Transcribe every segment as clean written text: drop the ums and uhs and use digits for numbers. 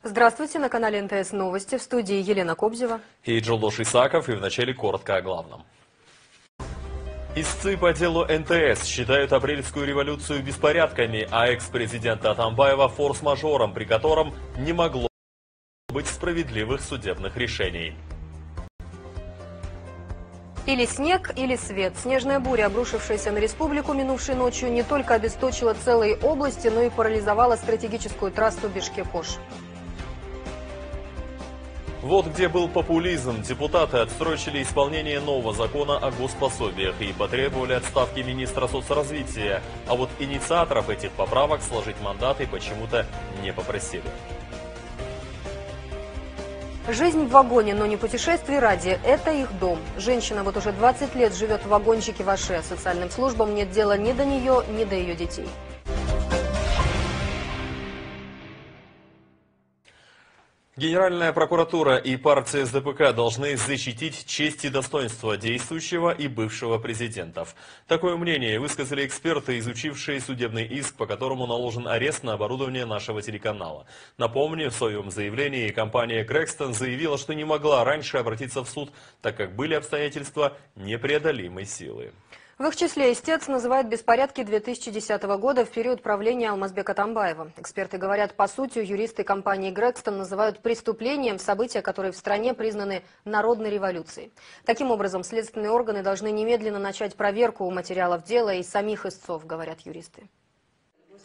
Здравствуйте, на канале НТС Новости, в студии Елена Кобзева и Джолдош Исаков, и вначале коротко о главном. Истцы по делу НТС считают апрельскую революцию беспорядками, а экс-президента Атамбаева форс-мажором, при котором не могло быть справедливых судебных решений. Или снег, или свет. Снежная буря, обрушившаяся на республику минувшей ночью, не только обесточила целые области, но и парализовала стратегическую трассу Бишкек-Ош. Вот где был популизм. Депутаты отсрочили исполнение нового закона о госпособиях и потребовали отставки министра соцразвития. А вот инициаторов этих поправок сложить мандаты почему-то не попросили. Жизнь в вагоне, но не путешествий ради. Это их дом. Женщина вот уже 20 лет живет в вагончике в Аше. Социальным службам нет дела ни до нее, ни до ее детей. Генеральная прокуратура и партия СДПК должны защитить честь и достоинство действующего и бывшего президентов. Такое мнение высказали эксперты, изучившие судебный иск, по которому наложен арест на оборудование нашего телеканала. Напомню, в своем заявлении компания Грекстон заявила, что не могла раньше обратиться в суд, так как были обстоятельства непреодолимой силы. В их числе истец называет беспорядки 2010 года в период правления Алмазбека Атамбаева. Эксперты говорят, по сути, юристы компании Грекстон называют преступлением события, которые в стране признаны народной революцией. Таким образом, следственные органы должны немедленно начать проверку материалов дела и самих истцов, говорят юристы.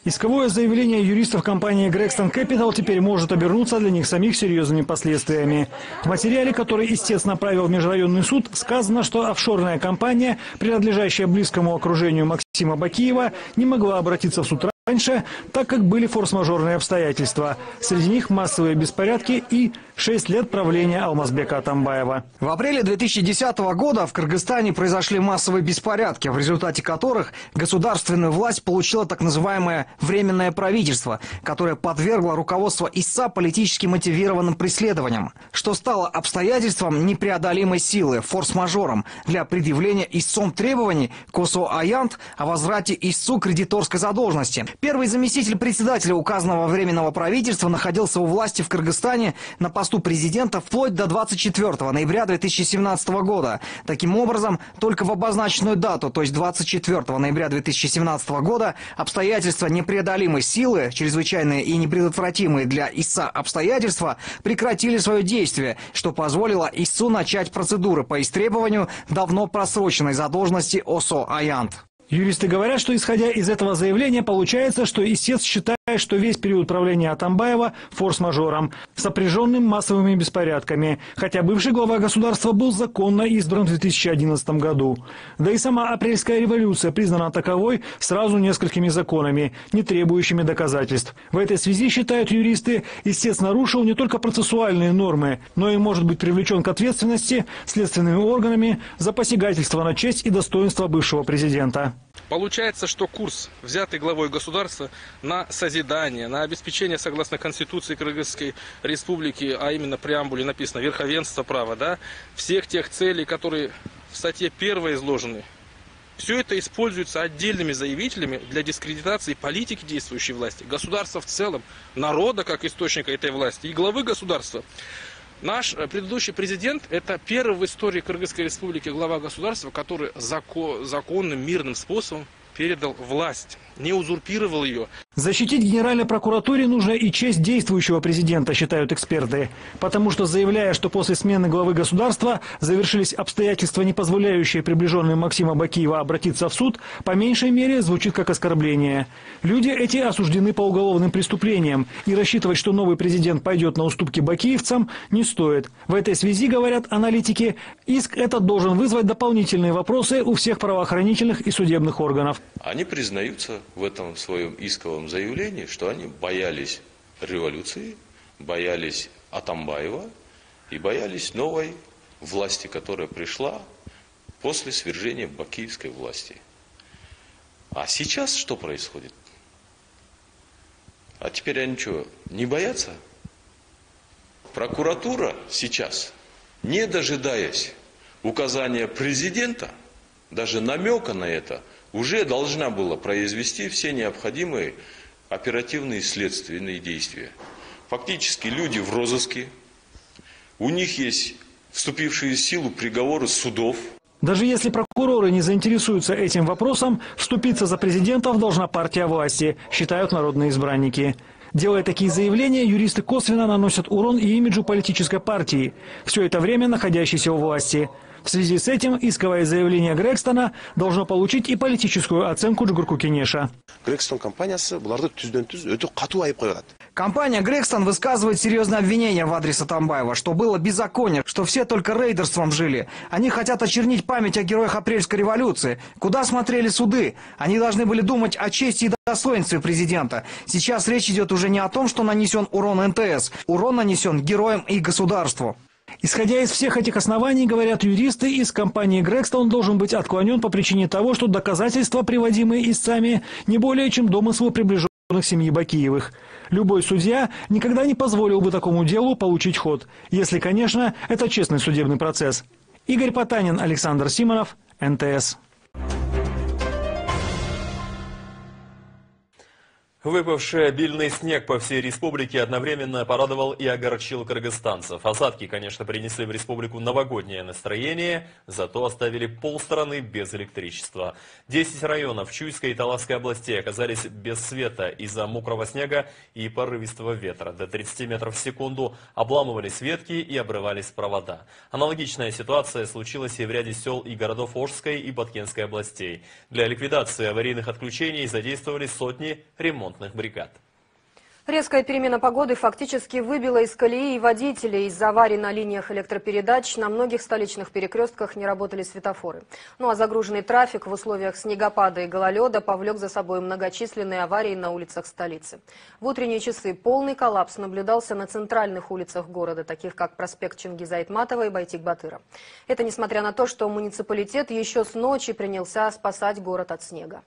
Исковое заявление юристов компании Gregson Capital теперь может обернуться для них самих серьезными последствиями. В материале, который истец направил в межрайонный суд, сказано, что офшорная компания, принадлежащая близкому окружению Максима Бакиева, не могла обратиться в суд раньше, так как были форс-мажорные обстоятельства. Среди них массовые беспорядки и 6 лет правления Алмазбека Атамбаева. В апреле 2010 года в Кыргызстане произошли массовые беспорядки, в результате которых государственную власть получило так называемое временное правительство, которое подвергло руководство ИСА политически мотивированным преследованиям, что стало обстоятельством непреодолимой силы, форс-мажором для предъявления истцом требований к ОСО «Аянт» о возврате истцу кредиторской задолженности. Первый заместитель председателя указанного временного правительства находился у власти в Кыргызстане на посту президента вплоть до 24 ноября 2017 года. Таким образом, только в обозначенную дату, то есть 24 ноября 2017 года, обстоятельства непреодолимой силы, чрезвычайные и непредотвратимые для истца обстоятельства, прекратили свое действие, что позволило истцу начать процедуры по истребованию давно просроченной задолженности ОСО «Аянт». Юристы говорят, что исходя из этого заявления, получается, что истец считает, что весь период правления Атамбаева форс-мажором, сопряженным массовыми беспорядками, хотя бывший глава государства был законно избран в 2011 году. Да и сама апрельская революция признана таковой сразу несколькими законами, не требующими доказательств. В этой связи, считают юристы, истец нарушил не только процессуальные нормы, но и может быть привлечен к ответственности следственными органами за посягательство на честь и достоинство бывшего президента. Получается, что курс, взятый главой государства на созидание, на обеспечение, согласно Конституции Кыргызской Республики, а именно в преамбуле написано верховенство права, да, всех тех целей, которые в статье 1 изложены, все это используется отдельными заявителями для дискредитации политики действующей власти, государства в целом, народа как источника этой власти и главы государства. Наш предыдущий президент – это первый в истории Кыргызской Республики глава государства, который законным, мирным способом передал власть, не узурпировал ее. Защитить Генеральной прокуратуре нужно и честь действующего президента, считают эксперты. Потому что, заявляя, что после смены главы государства завершились обстоятельства, не позволяющие приближенным Максима Бакиева обратиться в суд, по меньшей мере звучит как оскорбление. Люди эти осуждены по уголовным преступлениям, и рассчитывать, что новый президент пойдет на уступки бакиевцам, не стоит. В этой связи, говорят аналитики, иск этот должен вызвать дополнительные вопросы у всех правоохранительных и судебных органов. Они признаются в этом своем исковом заявлении, что они боялись революции, боялись Атамбаева и боялись новой власти, которая пришла после свержения бакиевской власти. А сейчас что происходит? А теперь они что, не боятся? Прокуратура сейчас, не дожидаясь указания президента, даже намека на это, уже должна была произвести все необходимые оперативные следственные действия. Фактически люди в розыске, у них есть вступившие в силу приговоры судов. Даже если прокуроры не заинтересуются этим вопросом, вступиться за президентов должна партия власти, считают народные избранники. Делая такие заявления, юристы косвенно наносят урон и имиджу политической партии, все это время находящейся у власти. В связи с этим исковое заявление Грекстона должно получить и политическую оценку Джугурку Кенеша. Грекстон компаниясы бұларды түзден-түз өте қату айып қойған. Компания «Грекстон» высказывает серьезные обвинения в адрес Атамбаева, что было беззаконие, что все только рейдерством жили. Они хотят очернить память о героях апрельской революции. Куда смотрели суды? Они должны были думать о чести и достоинстве президента. Сейчас речь идет уже не о том, что нанесен урон НТС. Урон нанесен героям и государству. Исходя из всех этих оснований, говорят юристы, из компании «Грекстон» должен быть отклонен по причине того, что доказательства, приводимые истцами, не более чем домыслы приближенных семьи Бакиевых. Любой судья никогда не позволил бы такому делу получить ход, если, конечно, это честный судебный процесс. Игорь Потанин, Александр Симонов, НТС. Выпавший обильный снег по всей республике одновременно порадовал и огорчил кыргызстанцев. Осадки, конечно, принесли в республику новогоднее настроение, зато оставили полстраны без электричества. 10 районов Чуйской и Таласской областей оказались без света из-за мокрого снега и порывистого ветра. До 30 метров в секунду обламывались ветки и обрывались провода. Аналогичная ситуация случилась и в ряде сел и городов Ошской и Баткенской областей. Для ликвидации аварийных отключений задействовали сотни ремонтных бригад. Резкая перемена погоды фактически выбила из колеи водителей. Из-за аварий на линиях электропередач на многих столичных перекрестках не работали светофоры. Ну а загруженный трафик в условиях снегопада и гололеда повлек за собой многочисленные аварии на улицах столицы. В утренние часы полный коллапс наблюдался на центральных улицах города, таких как проспект Чингиза Айтматова и Байтик-Батыра. Это несмотря на то, что муниципалитет еще с ночи принялся спасать город от снега.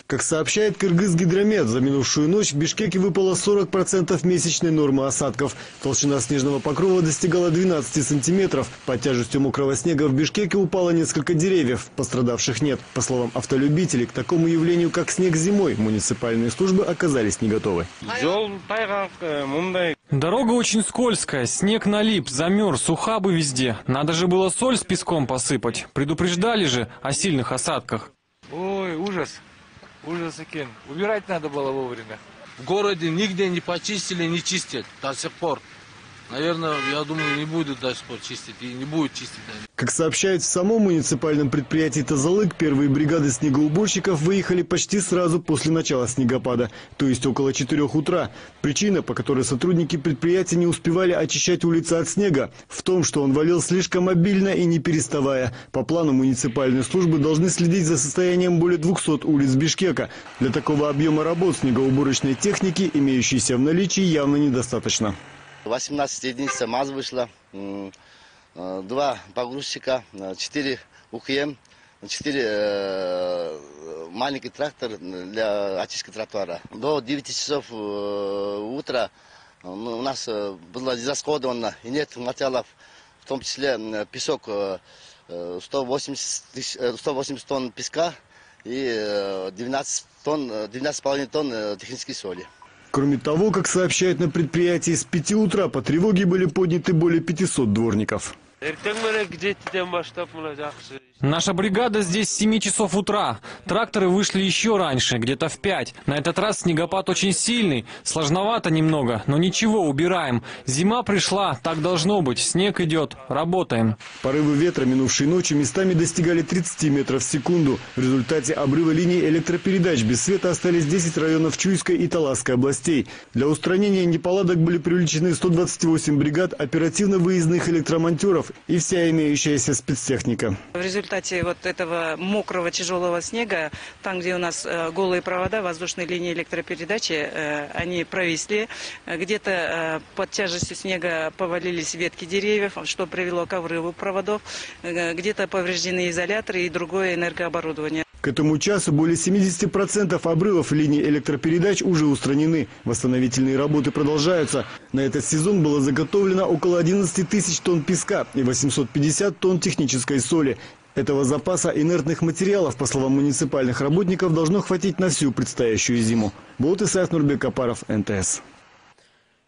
Как сообщает Кыргызгидромет, за минувшую ночь в Бишкеке выпало 40% месячной нормы осадков. Толщина снежного покрова достигала 12 сантиметров. Под тяжестью мокрого снега в Бишкеке упало несколько деревьев. Пострадавших нет. По словам автолюбителей, к такому явлению, как снег зимой, муниципальные службы оказались не готовы. Дорога очень скользкая, снег налип, замерз, ухабы везде. Надо же было соль с песком посыпать. Предупреждали же о сильных осадках. Ой, ужас. Ужас, Кен. Убирать надо было вовремя. В городе нигде не почистили, не чистят до сих пор. Наверное, я думаю, не будут до сих пор чистить и не будет чистить. Как сообщают в самом муниципальном предприятии «Тазалык», первые бригады снегоуборщиков выехали почти сразу после начала снегопада, то есть около 4 утра. Причина, по которой сотрудники предприятия не успевали очищать улицы от снега, в том, что он валил слишком обильно и не переставая. По плану муниципальные службы должны следить за состоянием более 200 улиц Бишкека. Для такого объема работ снегоуборочной техники, имеющейся в наличии, явно недостаточно. 18 единиц МАЗ вышло, 2 погрузчика, 4 УХМ, 4 маленький трактор для очистки тротуара. До 9 часов утра у нас было израсходовано и нет материалов, в том числе песок 180 тонн песка и 12,5 тонн технической соли. Кроме того, как сообщают на предприятии, с 5 утра по тревоге были подняты более 500 дворников. Наша бригада здесь с 7 часов утра. Тракторы вышли еще раньше, где-то в 5. На этот раз снегопад очень сильный. Сложновато немного, но ничего, убираем. Зима пришла, так должно быть. Снег идет, работаем. Порывы ветра минувшей ночью местами достигали 30 метров в секунду. В результате обрыва линий электропередач без света остались 10 районов Чуйской и Таласской областей. Для устранения неполадок были привлечены 128 бригад оперативно-выездных электромонтеров и вся имеющаяся спецтехника. В результате вот этого мокрого тяжелого снега, там, где у нас голые провода, воздушные линии электропередачи, они провисли. Где-то под тяжестью снега повалились ветки деревьев, что привело к обрыву проводов. Где-то повреждены изоляторы и другое энергооборудование. К этому часу более 70% обрывов линий электропередач уже устранены. Восстановительные работы продолжаются. На этот сезон было заготовлено около 11 тысяч тонн песка и 850 тонн технической соли. Этого запаса инертных материалов, по словам муниципальных работников, должно хватить на всю предстоящую зиму. Болот Исаев, Нурбек Капаров, НТС.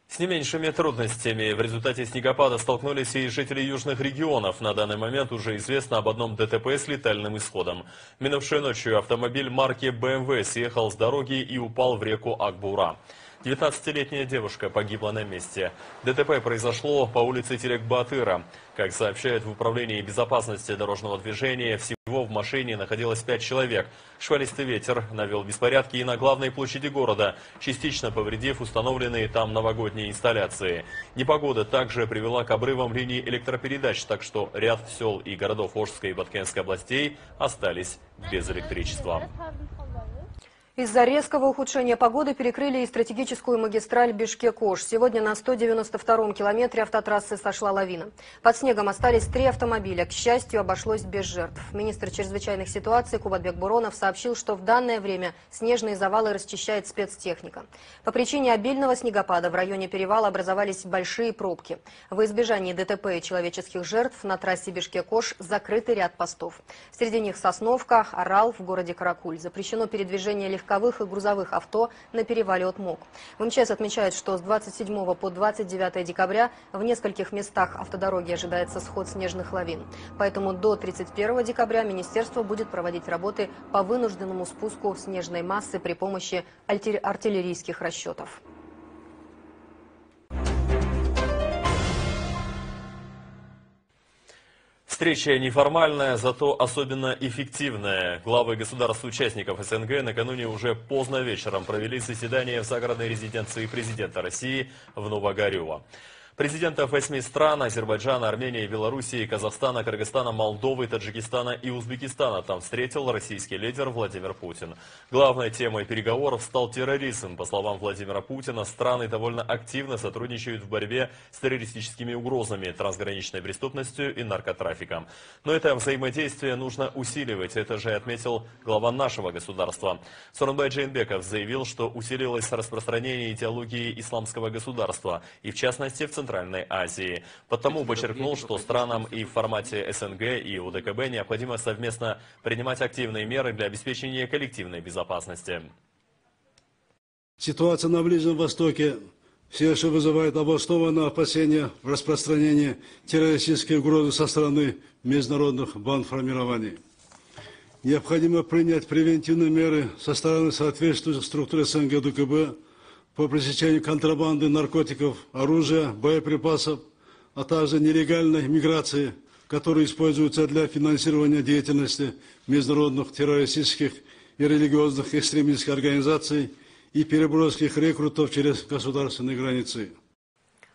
С не меньшими трудностями в результате снегопада столкнулись и жители южных регионов. На данный момент уже известно об одном ДТП с летальным исходом. Минувшей ночью автомобиль марки BMW съехал с дороги и упал в реку Акбура. 19-летняя девушка погибла на месте. ДТП произошло по улице Терек-Батыра. Как сообщают в Управлении безопасности дорожного движения, всего в машине находилось 5 человек. Шквалистый ветер навел беспорядки и на главной площади города, частично повредив установленные там новогодние инсталляции. Непогода также привела к обрывам линий электропередач, так что ряд сел и городов Ошской и Баткенской областей остались без электричества. Из-за резкого ухудшения погоды перекрыли и стратегическую магистраль Бишкек-Ош. Сегодня на 192-м километре автотрассы сошла лавина. Под снегом остались 3 автомобиля. К счастью, обошлось без жертв. Министр чрезвычайных ситуаций Кубатбек Буронов сообщил, что в данное время снежные завалы расчищает спецтехника. По причине обильного снегопада в районе перевала образовались большие пробки. Во избежание ДТП и человеческих жертв на трассе Бишкек-Ош закрытый ряд постов. Среди них Сосновка, Орал в городе Каракуль. Запрещено передвижение легковых и грузовых авто на перевале Отмок. В МЧС отмечают, что с 27 по 29 декабря в нескольких местах автодороги ожидается сход снежных лавин. Поэтому до 31 декабря министерство будет проводить работы по вынужденному спуску снежной массы при помощи артиллерийских расчетов. Встреча неформальная, зато особенно эффективная. Главы государств-участников СНГ накануне уже поздно вечером провели заседание в загородной резиденции президента России в Новогорьево. Президентов 8 стран – Азербайджана, Армении, Белоруссии, Казахстана, Кыргызстана, Молдовы, Таджикистана и Узбекистана там встретил российский лидер Владимир Путин. Главной темой переговоров стал терроризм. По словам Владимира Путина, страны довольно активно сотрудничают в борьбе с террористическими угрозами, трансграничной преступностью и наркотрафиком. Но это взаимодействие нужно усиливать, это же отметил глава нашего государства. Сооронбай Джейнбеков заявил, что усилилось распространение идеологии исламского государства и в частности в Центральной Азии. Потому подчеркнул, что странам и в формате СНГ и УДКБ необходимо совместно принимать активные меры для обеспечения коллективной безопасности. Ситуация на Ближнем Востоке все еще вызывает обоснованное опасение в распространении террористической угрозы со стороны международных бандформирований. Необходимо принять превентивные меры со стороны соответствующих структур СНГ и УДКБ по пресечению контрабанды наркотиков, оружия, боеприпасов, а также нелегальной миграции, которые используются для финансирования деятельности международных террористических и религиозных экстремистских организаций и переброски их рекрутов через государственные границы.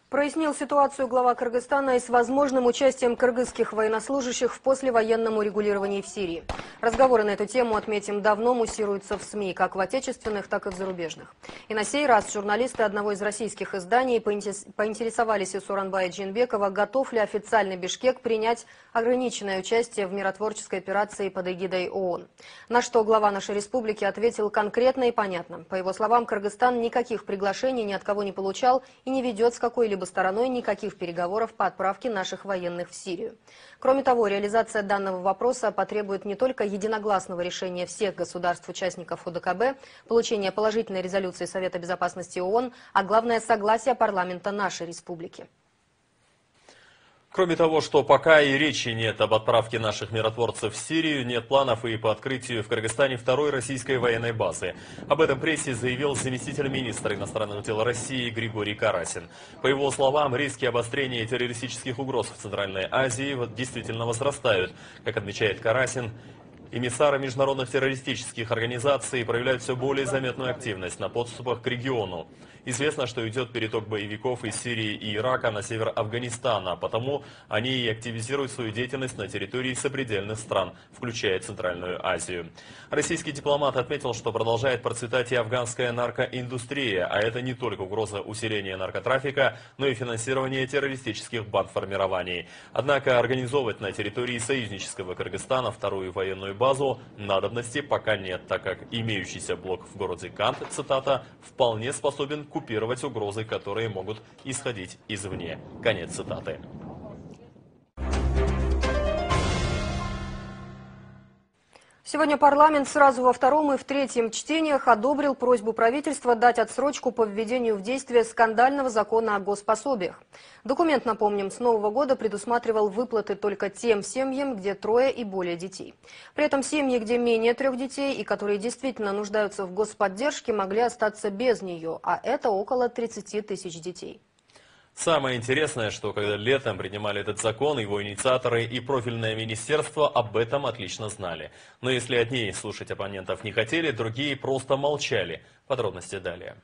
Прояснил ситуацию глава Кыргызстана и с возможным участием кыргызских военнослужащих в послевоенном урегулировании в Сирии. Разговоры на эту тему, отметим, давно муссируются в СМИ, как в отечественных, так и в зарубежных. И на сей раз журналисты одного из российских изданий поинтересовались у Сооронбая Джейнбекова, готов ли официальный Бишкек принять ограниченное участие в миротворческой операции под эгидой ООН. На что глава нашей республики ответил конкретно и понятно. По его словам, Кыргызстан никаких приглашений ни от кого не получал и не ведет с какой-либо стороной никаких переговоров по отправке наших военных в Сирию. Кроме того, реализация данного вопроса потребует не только единогласного решения всех государств-участников ОДКБ, получения положительной резолюции Совета Безопасности ООН, а главное – согласия парламента нашей республики. Кроме того, что пока и речи нет об отправке наших миротворцев в Сирию, нет планов и по открытию в Кыргызстане второй российской военной базы. Об этом прессе заявил заместитель министра иностранных дел России Григорий Карасин. По его словам, риски обострения террористических угроз в Центральной Азии действительно возрастают. Как отмечает Карасин, эмиссары международных террористических организаций проявляют все более заметную активность на подступах к региону. Известно, что идет переток боевиков из Сирии и Ирака на север Афганистана, потому они и активизируют свою деятельность на территории сопредельных стран, включая Центральную Азию. Российский дипломат отметил, что продолжает процветать и афганская наркоиндустрия, а это не только угроза усиления наркотрафика, но и финансирование террористических бандформирований. Однако организовывать на территории союзнического Кыргызстана вторую военную базу надобности пока нет, так как имеющийся блок в городе Кант, цитата, вполне способен купировать угрозы, которые могут исходить извне. Конец цитаты. Сегодня парламент сразу во втором и в третьем чтениях одобрил просьбу правительства дать отсрочку по введению в действие скандального закона о госпособиях. Документ, напомним, с нового года предусматривал выплаты только тем семьям, где 3 и более детей. При этом семьи, где менее 3 детей и которые действительно нуждаются в господдержке, могли остаться без нее, а это около 30 тысяч детей. Самое интересное, что когда летом принимали этот закон, его инициаторы и профильное министерство об этом отлично знали. Но если одни слушать оппонентов не хотели, другие просто молчали. Подробности далее.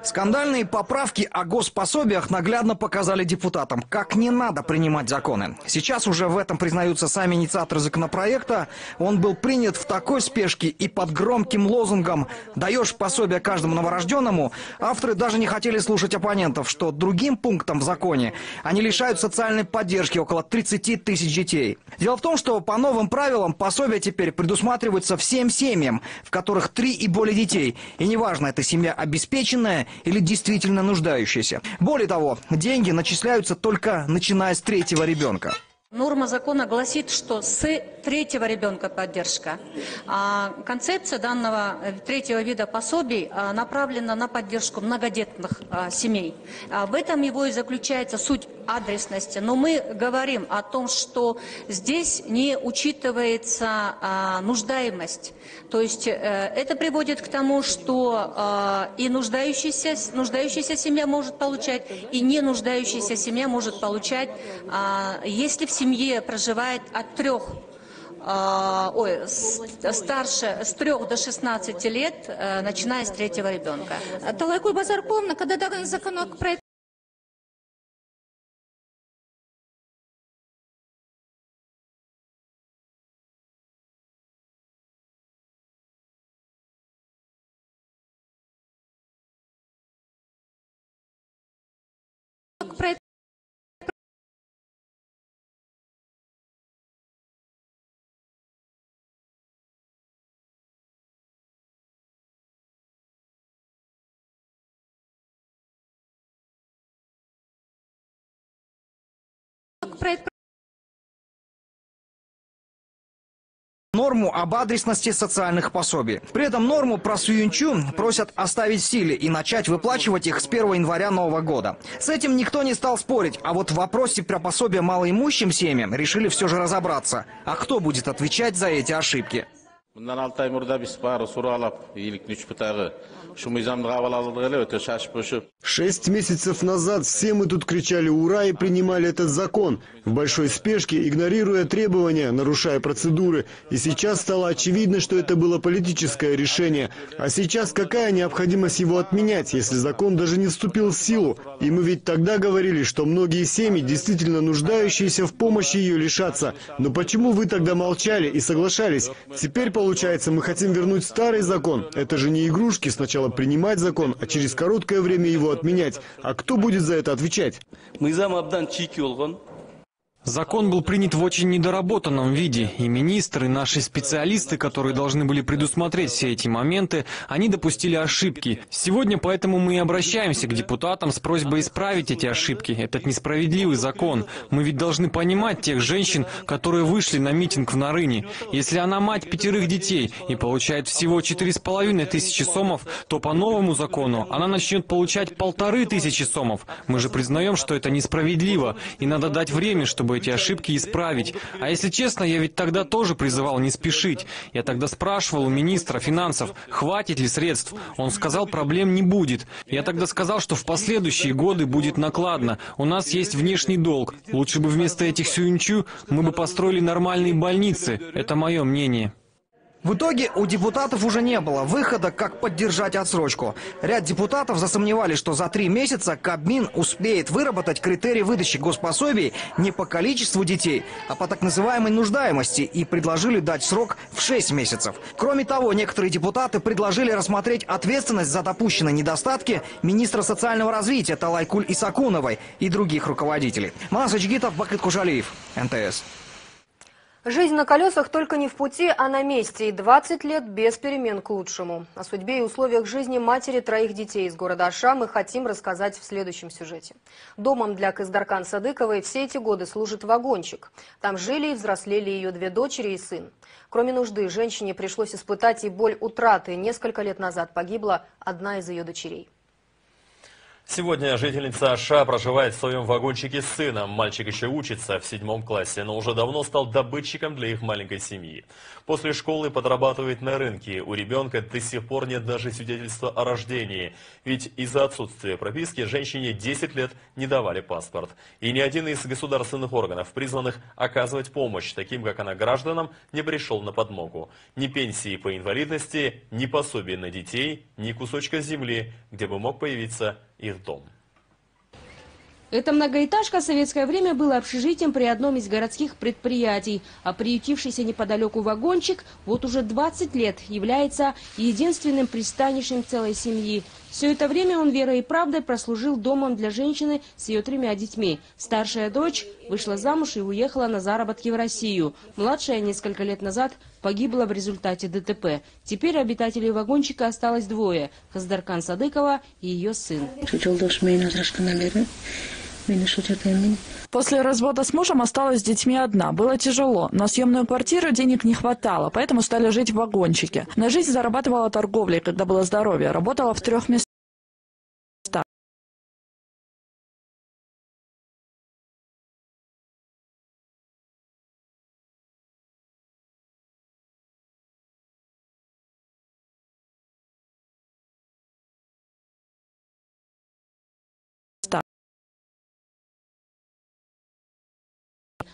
Скандальные поправки о госпособиях наглядно показали депутатам, как не надо принимать законы. Сейчас уже в этом признаются сами инициаторы законопроекта. Он был принят в такой спешке и под громким лозунгом «даешь пособие каждому новорожденному». Авторы даже не хотели слушать оппонентов, что другим пунктом в законе они лишают социальной поддержки около 30 тысяч детей. Дело в том, что по новым правилам пособия теперь предусматриваются всем семьям, в которых 3 и более детей. И неважно, это семья обеспеченная или действительно нуждающаяся. Более того, деньги начисляются только начиная с 3-го ребенка. Норма закона гласит, что с 3-го ребенка поддержка. Концепция данного 3-го вида пособий направлена на поддержку многодетных семей. В этом его и заключается суть адресности. Но мы говорим о том, что здесь не учитывается нуждаемость. То есть это приводит к тому, что и нуждающаяся семья может получать, и не нуждающаяся семья может получать, если в семье проживает от 3 старше с 3 до 16 лет, начиная с 3-го ребенка. Талайкуль Базарковна, когда данный законопроект Норму об адресности социальных пособий. При этом норму про Сюинчу просят оставить в силе и начать выплачивать их с 1 января нового года. С этим никто не стал спорить, а вот в вопросе про пособия малоимущим семьям решили все же разобраться. А кто будет отвечать за эти ошибки? 6 месяцев назад все мы тут кричали «Ура!» и принимали этот закон. В большой спешке, игнорируя требования, нарушая процедуры. И сейчас стало очевидно, что это было политическое решение. А сейчас какая необходимость его отменять, если закон даже не вступил в силу? И мы ведь тогда говорили, что многие семьи, действительно нуждающиеся в помощи, ее лишатся. Но почему вы тогда молчали и соглашались? Теперь, получается, мы хотим вернуть старый закон. Это же не игрушки, сначала принимать закон, а через короткое время его отменять. А кто будет за это отвечать? Закон был принят в очень недоработанном виде, и министры, наши специалисты, которые должны были предусмотреть все эти моменты, они допустили ошибки. Сегодня поэтому мы и обращаемся к депутатам с просьбой исправить эти ошибки, этот несправедливый закон. Мы ведь должны понимать тех женщин, которые вышли на митинг в Нарыне. Если она мать 5 детей и получает всего 4500 сомов, то по новому закону она начнет получать 1500 сомов. Мы же признаем, что это несправедливо, и надо дать время, чтобы эти ошибки исправить. А если честно, я ведь тогда тоже призывал не спешить. Я тогда спрашивал у министра финансов, хватит ли средств. Он сказал, проблем не будет. Я тогда сказал, что в последующие годы будет накладно. У нас есть внешний долг. Лучше бы вместо этих Сюинчу мы бы построили нормальные больницы. Это мое мнение. В итоге у депутатов уже не было выхода, как поддержать отсрочку. Ряд депутатов засомневались, что за 3 месяца Кабмин успеет выработать критерии выдачи госпособий не по количеству детей, а по так называемой нуждаемости, и предложили дать срок в 6 месяцев. Кроме того, некоторые депутаты предложили рассмотреть ответственность за допущенные недостатки министра социального развития Талайкуль Исакуновой и других руководителей. Манас Ачгитов, Бакыт Кужалиев, НТС. Жизнь на колесах только не в пути, а на месте. И 20 лет без перемен к лучшему. О судьбе и условиях жизни матери троих детей из города Аша мы хотим рассказать в следующем сюжете. Домом для Каздаркан Садыковой все эти годы служит вагончик. Там жили и взрослели ее две дочери и сын. Кроме нужды, женщине пришлось испытать и боль утраты. Несколько лет назад погибла одна из ее дочерей. Сегодня жительница Аша проживает в своем вагончике с сыном. Мальчик еще учится в 7 классе, но уже давно стал добытчиком для их маленькой семьи. После школы подрабатывает на рынке. У ребенка до сих пор нет даже свидетельства о рождении. Ведь из-за отсутствия прописки женщине 10 лет не давали паспорт. И ни один из государственных органов, призванных оказывать помощь таким, как она, гражданам, не пришел на подмогу. Ни пенсии по инвалидности, ни пособий на детей, ни кусочка земли, где бы мог появиться их дом. Эта многоэтажка в советское время была общежитием при одном из городских предприятий, а приютившийся неподалеку вагончик вот уже 20 лет является единственным пристанищем целой семьи. Все это время он верой и правдой прослужил домом для женщины с ее 3 детьми. Старшая дочь вышла замуж и уехала на заработки в Россию. Младшая несколько лет назад погибла в результате ДТП. Теперь обитателей вагончика осталось 2 – Каздаркан Садыкова и ее сын. После развода с мужем осталась с детьми одна. Было тяжело. На съемную квартиру денег не хватало, поэтому стали жить в вагончике. На жизнь зарабатывала торговлей, когда было здоровье. Работала в 3 местах.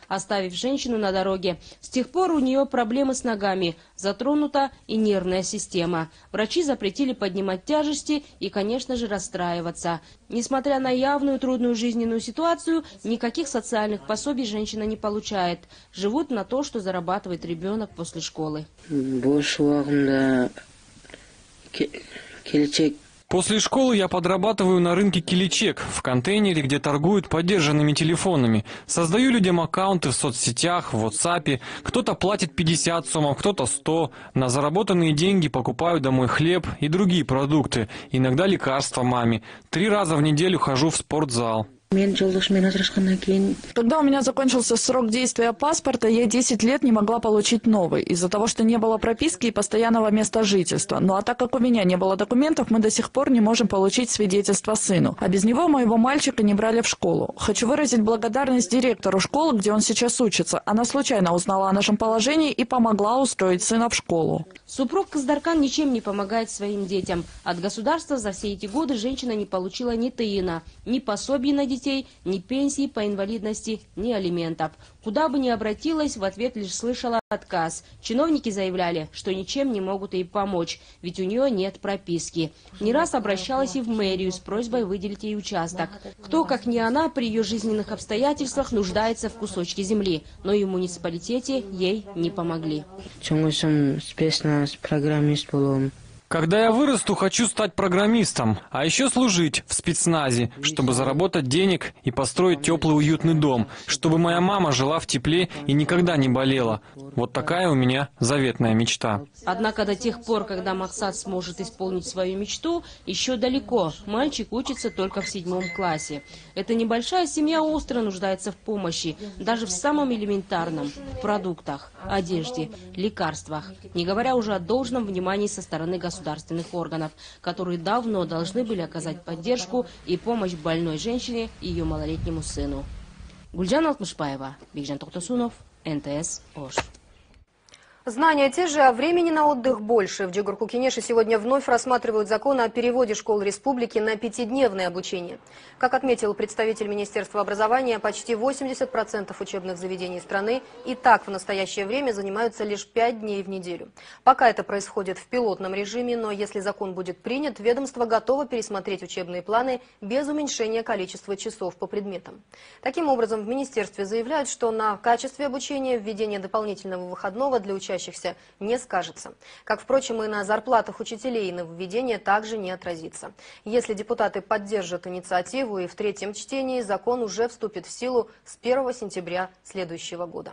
Оставив женщину на дороге. С тех пор у нее проблемы с ногами, затронута и нервная система. Врачи запретили поднимать тяжести и, конечно же, расстраиваться. Несмотря на явную трудную жизненную ситуацию, никаких социальных пособий женщина не получает. Живут на то, что зарабатывает ребенок после школы. После школы я подрабатываю на рынке Киличек, в контейнере, где торгуют подержанными телефонами. Создаю людям аккаунты в соцсетях, в WhatsApp. Кто-то платит 50 сомов, кто-то 100. На заработанные деньги покупаю домой хлеб и другие продукты. Иногда лекарства маме. 3 раза в неделю хожу в спортзал. Когда у меня закончился срок действия паспорта, я 10 лет не могла получить новый, из-за того, что не было прописки и постоянного места жительства. Ну а так как у меня не было документов, мы до сих пор не можем получить свидетельство сыну. А без него моего мальчика не брали в школу. Хочу выразить благодарность директору школы, где он сейчас учится. Она случайно узнала о нашем положении и помогла устроить сына в школу. Супруг Каздаркан ничем не помогает своим детям. От государства за все эти годы женщина не получила ни тыина, ни пособий на детей, ни пенсии по инвалидности, ни алиментов. Куда бы ни обратилась, в ответ лишь слышала отказ. Чиновники заявляли, что ничем не могут ей помочь, ведь у нее нет прописки. Не раз обращалась и в мэрию с просьбой выделить ей участок. Кто, как не она, при ее жизненных обстоятельствах нуждается в кусочке земли, но и в муниципалитете ей не помогли. Когда я вырасту, хочу стать программистом, а еще служить в спецназе, чтобы заработать денег и построить теплый уютный дом, чтобы моя мама жила в тепле и никогда не болела. Вот такая у меня заветная мечта. Однако до тех пор, когда Максат сможет исполнить свою мечту, еще далеко. Мальчик учится только в 7 классе. Эта небольшая семья остро нуждается в помощи, даже в самом элементарном – в продуктах, одежде, лекарствах, не говоря уже о должном внимании со стороны государственных органов, которые давно должны были оказать поддержку и помощь больной женщине и ее малолетнему сыну. Гульджан Алтмышбаева, Бигжан Токтасунов, НТС, Ош. Знания те же, а времени на отдых больше. В Джигурку-Кенеше сегодня вновь рассматривают закон о переводе школ республики на 5-дневное обучение. Как отметил представитель Министерства образования, почти 80% учебных заведений страны и так в настоящее время занимаются лишь 5 дней в неделю. Пока это происходит в пилотном режиме, но если закон будет принят, ведомство готово пересмотреть учебные планы без уменьшения количества часов по предметам. Таким образом, в Министерстве заявляют, что на качестве обучения введение дополнительного выходного для учащихся не скажется. Как, впрочем, и на зарплатах учителей нововведение также не отразится. Если депутаты поддержат инициативу и в 3-м чтении, закон уже вступит в силу с 1 сентября следующего года.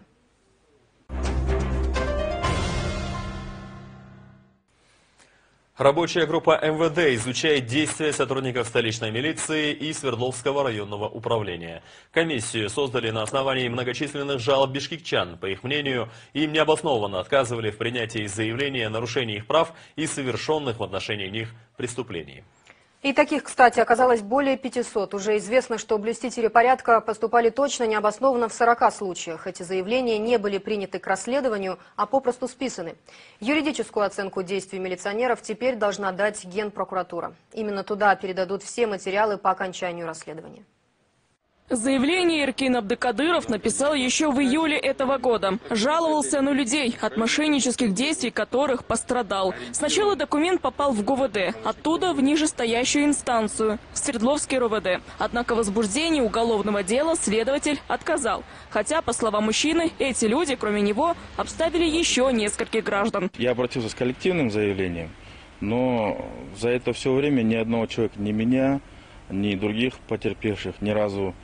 Рабочая группа МВД изучает действия сотрудников столичной милиции и Свердловского районного управления. Комиссию создали на основании многочисленных жалоб бишкекчан. По их мнению, им необоснованно отказывали в принятии заявления о нарушении их прав и совершенных в отношении них преступлений. И таких, кстати, оказалось более 500. Уже известно, что блюстители порядка поступали точно необоснованно в 40 случаях. Эти заявления не были приняты к расследованию, а попросту списаны. Юридическую оценку действий милиционеров теперь должна дать Генпрокуратура. Именно туда передадут все материалы по окончанию расследования. Заявление Эркин Абдыкадыров написал еще в июле этого года. Жаловался на людей, от мошеннических действий которых пострадал. Сначала документ попал в ГУВД, оттуда в нижестоящую инстанцию, в Свердловский РОВД. Однако в возбуждении уголовного дела следователь отказал. Хотя, по словам мужчины, эти люди, кроме него, обставили еще нескольких граждан. Я обратился с коллективным заявлением, но за это все время ни одного человека, ни меня, ни других потерпевших ни разу,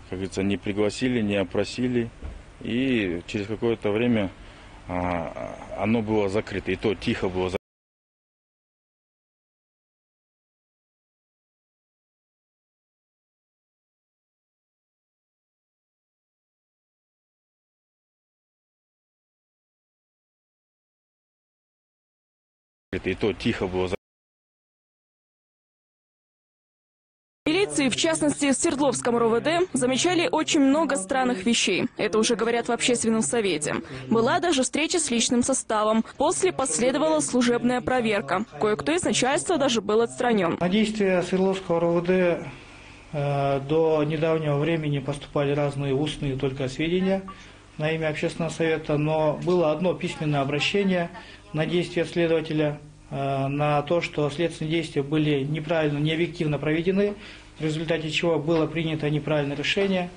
как говорится, не пригласили, не опросили. И через какое-то время оно было закрыто. И то тихо было закрыто. И то тихо было закрыто. Милиции, в частности, в Свердловском РОВД, замечали очень много странных вещей. Это уже говорят в общественном совете. Была даже встреча с личным составом. После последовала служебная проверка. Кое-кто из начальства даже был отстранен. На действия Свердловского РОВД до недавнего времени поступали разные устные только сведения на имя общественного совета, но было одно письменное обращение на действия следователя, на то, что следственные действия были неправильно, необъективно проведены, в результате чего было принято неправильное решение.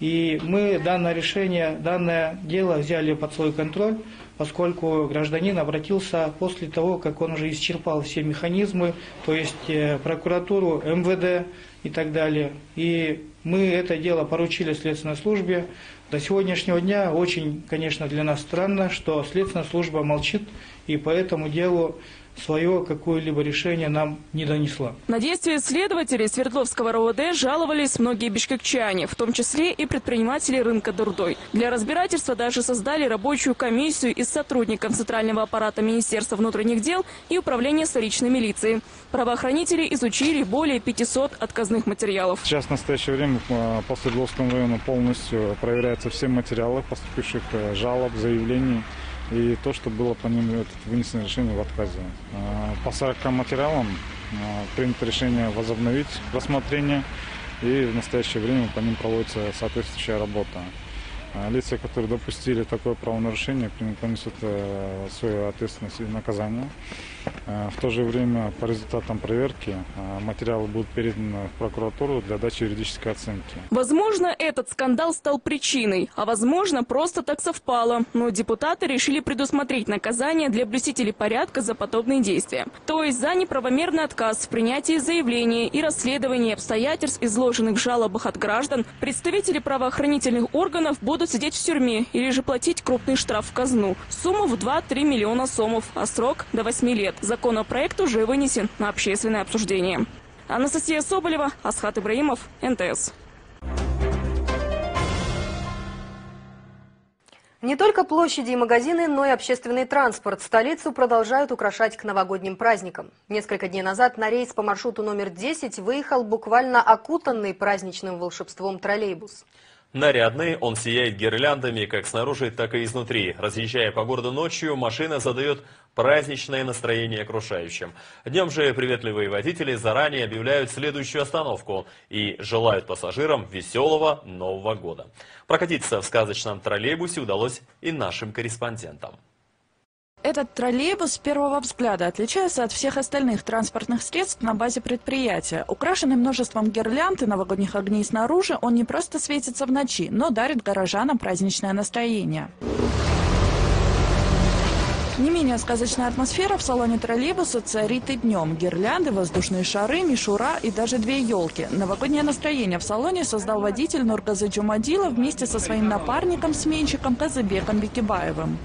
И мы данное решение, данное дело взяли под свой контроль, поскольку гражданин обратился после того, как он уже исчерпал все механизмы, то есть прокуратуру, МВД и так далее. И мы это дело поручили следственной службе. До сегодняшнего дня очень, конечно, для нас странно, что следственная служба молчит и по этому делу свое какое-либо решение нам не донесла. На действия следователей Свердловского РОВД жаловались многие бишкекчане, в том числе и предприниматели рынка Дурдой. Для разбирательства даже создали рабочую комиссию из сотрудников Центрального аппарата Министерства внутренних дел и Управления столичной милиции. Правоохранители изучили более 500 отказных материалов. Сейчас в настоящее время по Свердловскому району полностью проверяются все материалы поступивших жалоб, заявлений. И то, что было по ним вынесено решение в отказе. По 40 материалам принято решение возобновить рассмотрение, и в настоящее время по ним проводится соответствующая работа. Лица, которые допустили такое правонарушение, понесут свою ответственность и наказание. В то же время по результатам проверки материалы будут переданы в прокуратуру для дачи юридической оценки. Возможно, этот скандал стал причиной, а возможно, просто так совпало. Но депутаты решили предусмотреть наказание для блюстителей порядка за подобные действия. То есть за неправомерный отказ в принятии заявления и расследовании обстоятельств, изложенных в жалобах от граждан, представители правоохранительных органов будут сидеть в тюрьме или же платить крупный штраф в казну. Сумма в 2-3 миллиона сомов, а срок до 8 лет. Законопроект уже вынесен на общественное обсуждение. Анастасия Соболева, Асхат Ибраимов, НТС. Не только площади и магазины, но и общественный транспорт столицу продолжают украшать к новогодним праздникам. Несколько дней назад на рейс по маршруту номер 10 выехал буквально окутанный праздничным волшебством троллейбус. Нарядный, он сияет гирляндами как снаружи, так и изнутри. Разъезжая по городу ночью, машина задает праздничное настроение окружающим. Днем же приветливые водители заранее объявляют следующую остановку и желают пассажирам веселого Нового года. Прокатиться в сказочном троллейбусе удалось и нашим корреспондентам. Этот троллейбус с первого взгляда отличается от всех остальных транспортных средств на базе предприятия. Украшенный множеством гирлянд и новогодних огней снаружи, он не просто светится в ночи, но дарит горожанам праздничное настроение. Не менее сказочная атмосфера в салоне троллейбуса царит и днем. Гирлянды, воздушные шары, мишура и даже 2 елки. Новогоднее настроение в салоне создал водитель Нургазы Джумадилов вместе со своим напарником-сменщиком Казыбеком Бекибаевым.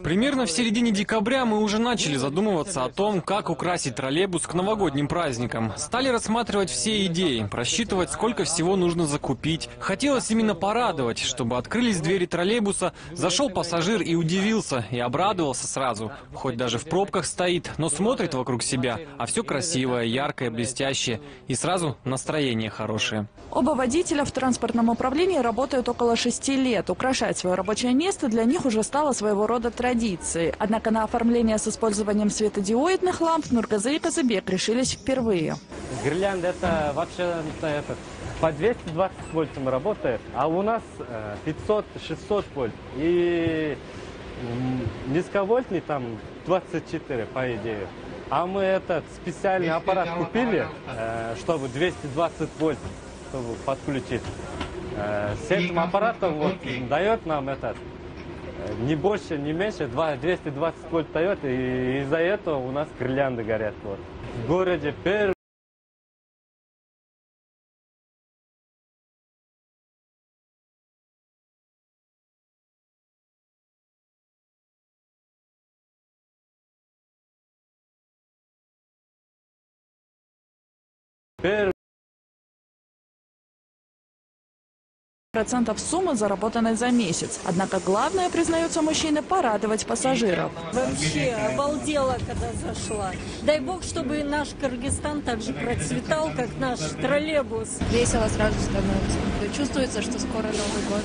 Примерно в середине декабря мы уже начали задумываться о том, как украсить троллейбус к новогодним праздникам. Стали рассматривать все идеи, просчитывать, сколько всего нужно закупить. Хотелось именно порадовать, чтобы открылись двери троллейбуса, зашел пассажир и удивился, и обрадовался сразу. Хоть даже в пробках стоит, но смотрит вокруг себя, а все красивое, яркое, блестящее. И сразу настроение хорошее. Оба водителя в транспортном управлении работают около 6 лет. Украшать свое рабочее место для них уже стало своего рода традицией. Однако на оформление с использованием светодиодных ламп Нургазы и Казыбек решились впервые. Гирлянда это вообще по 220 вольт мы работаем, а у нас 500-600 вольт. И низковольтный там 24 по идее. А мы этот специальный аппарат купили, чтобы 220 вольт чтобы подключить. С этим аппаратом вот, дает нам этот не больше, не меньше, 220 вольт дает, и из-за этого у нас гирлянды горят. Вот. В городе первый. Процентов суммы, заработанной за месяц. Однако главное, признаются мужчины, порадовать пассажиров. Вообще обалдела, когда зашла. Дай бог, чтобы наш Кыргызстан так же процветал, как наш троллейбус. Весело сразу становится. Чувствуется, что скоро Новый год.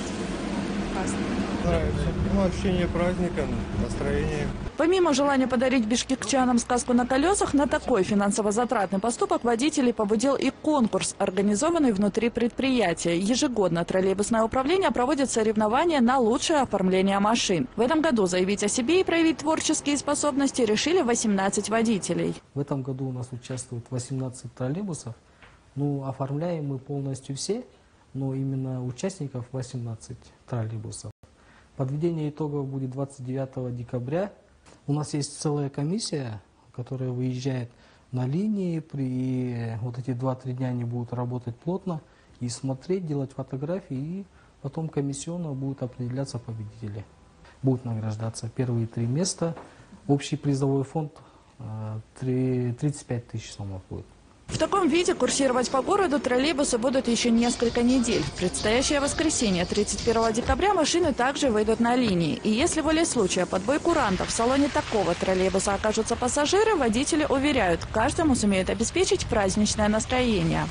Классно. Нравится. Ощущение праздника, настроение. Помимо желания подарить бишкекчанам сказку на колесах, на такой финансово-затратный поступок водителей побудил и конкурс, организованный внутри предприятия. Ежегодно троллейбусное управление проводит соревнования на лучшее оформление машин. В этом году заявить о себе и проявить творческие способности решили 18 водителей. В этом году у нас участвует 18 троллейбусов. Оформляем мы полностью все, но именно участников 18 троллейбусов. Подведение итогов будет 29 декабря. У нас есть целая комиссия, которая выезжает на линии. И вот эти 2-3 дня они будут работать плотно и смотреть, делать фотографии. И потом комиссионно будут определяться победители. Будут награждаться первые 3 места. Общий призовой фонд 35 тысяч сомов будет. В таком виде курсировать по городу троллейбусы будут еще несколько недель. В предстоящее воскресенье, 31 декабря, машины также выйдут на линии. И если волей случая под бой курантов в салоне такого троллейбуса окажутся пассажиры, водители уверяют, каждому сумеют обеспечить праздничное настроение.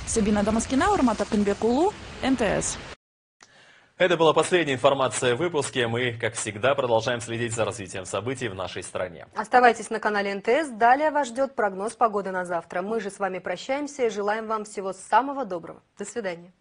Сабина Дамаскина, Урмат Акынбек-Улу, НТС. Это была последняя информация в выпуске. Мы, как всегда, продолжаем следить за развитием событий в нашей стране. Оставайтесь на канале НТС. Далее вас ждет прогноз погоды на завтра. Мы же с вами прощаемся и желаем вам всего самого доброго. До свидания.